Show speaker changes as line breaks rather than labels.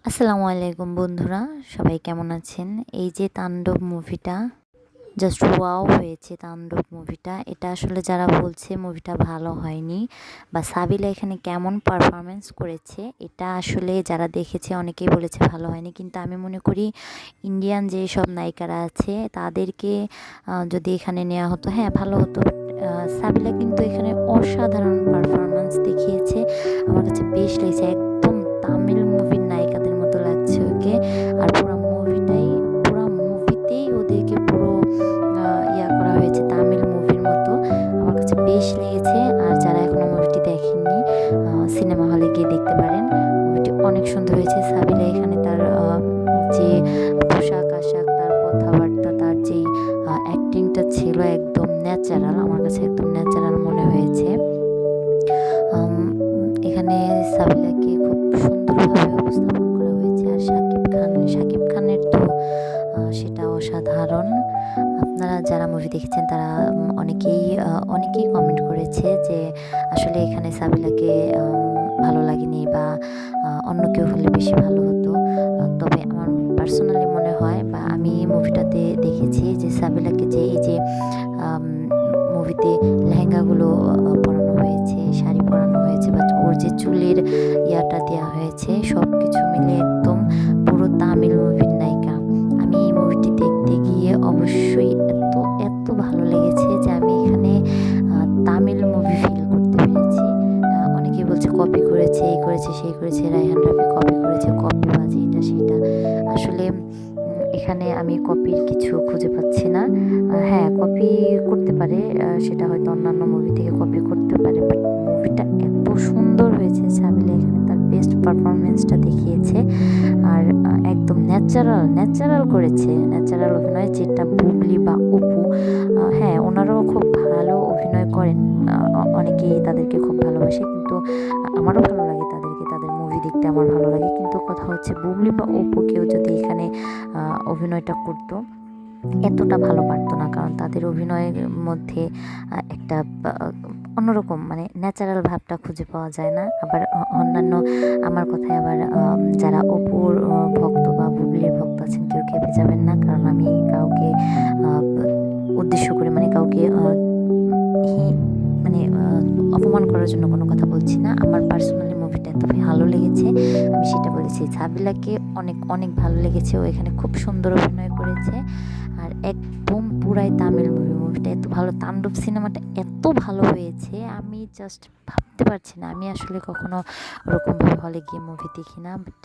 আসসালামু আলাইকুম বন্ধুরা, সবাই কেমন আছেন? এই যে তাণ্ডব মুভিটা জাস্ট ওয়াও হয়েছে। তাণ্ডব মুভিটা এটা আসলে যারা বলছে মুভিটা ভালো হয়নি বা সাবিলা এখানে কেমন পারফরমেন্স করেছে, এটা আসলে যারা দেখেছে অনেকেই বলেছে ভালো হয়নি। কিন্তু আমি মনে করি ইন্ডিয়ান যে সব নায়িকারা আছে তাদেরকে যদি এখানে নেওয়া হতো, হ্যাঁ ভালো হতো। সাবিলা কিন্তু এখানে অসাধারণ পারফরমেন্স দেখিয়েছে। আমার কাছে বেশ লেগেছে, একদম তামিল মুভির নায়িকাদের মতো লাগছে ওকে। আর পুরো মুভিতেই ওদেরকে পুরো করা হয়েছে তামিল মুভির মতো। আমার কাছে বেশ লেগেছে। আর যারা এখনো মুভিটি দেখেননি, সিনেমা হলে গিয়ে দেখতে পারেন। মুভিটি অনেক সুন্দর হয়েছে। সাবিলা এখানে তার যে পোশাক আশাক, তার কথাবার্তা, তার যেই অ্যাক্টিংটা ছিল একদম ন্যাচারাল, আমার কাছে একদম ন্যাচারাল মনে হয়েছে। এখানে সাবিলাকে খুব সুন্দরভাবে উপস্থাপন করা হয়েছে। আর শাকিব খানের তো সেটা অসাধারণ। আপনারা যারা মুভি দেখেছেন তারা অনেকেই কমেন্ট করেছে যে আসলে এখানে সাবিলাকে ভালো লাগেনি বা অন্য কেউ হলে বেশি ভালো হতো। তবে আমার পার্সোনালি মনে হয় বা আমি মুভিটাতে দেখেছি যে সাবিলাকে যে এই যে মুভিতে লেহেঙ্গাগুলো পরানো হয়েছে, শাড়ি পরানো হয়েছে বা ওর যে চুলের দেওয়া হয়েছে, সব কিছু মিলে একদম পুরো তামিল মুভির নায়িকা। আমি এই মুভিটি দেখতে গিয়ে অবশ্যই এত ভালো লেগেছে যে আমি এখানে তামিল মুভি ফিল করতে পেরেছি। অনেকেই বলছে কপি করেছে, এই করেছে সেই করেছে, রায়হান রাফি কপি করেছে, কপি বাজে এটা সেটা। আসলে এখানে আমি কপির কিছু খুঁজে পাচ্ছি না। হ্যাঁ, কপি করতে পারে, সেটা হয়তো অন্যান্য মুভি থেকে কপি করতে পারে, বাট মুভিটা এত সুন্দর হয়েছে। সাবিলা এখানে তার বেস্ট পারফরমেন্সটা দেখিয়েছে। আর একদম ন্যাচারাল করেছে, ন্যাচারাল অভিনয়, যেটা বুবলি বা অপু, হ্যাঁ ওনারাও খুব ভালো অভিনয় করেন। অনেকেই তাদেরকে খুব ভালোবাসে, কিন্তু আমারও ভালো লাগে তাদের মুভি দেখতে আমার ভালো লাগে। কিন্তু কথা হচ্ছে বুবলি বা অপু কেউ যদি এখানে অভিনয়টা করতো এতটা ভালো পারতো না, কারণ তাদের অভিনয়ের মধ্যে একটা অন্যরকম মানে ন্যাচারাল ভাবটা খুঁজে পাওয়া যায় না। আবার অন্যান্য আমার কথায় আবার যারা অপুর ভক্ত বা বুবলির ভক্ত আছেন কেউ খেপে যাবেন না, কারণ আমি কাউকে উদ্দেশ্য করে মানে কাউকে মানে অপমান করার জন্য কোনো কথা বলছি না। আমার পার্সোনালি মুভিটা এত ভালো লেগেছে, আমি সেটা বলেছি। সাবিলাকে অনেক ভালো লেগেছে, ও এখানে খুব সুন্দর অভিনয় করেছে। আর একদম পুরাই তামিল মুভিটা এত ভালো, তাণ্ডব সিনেমাটা এত ভালো হয়েছে আমি জাস্ট ভাবতে পারছি না। আমি আসলে কখনো ওরকমভাবে হলে গিয়ে মুভি দেখি না, বাট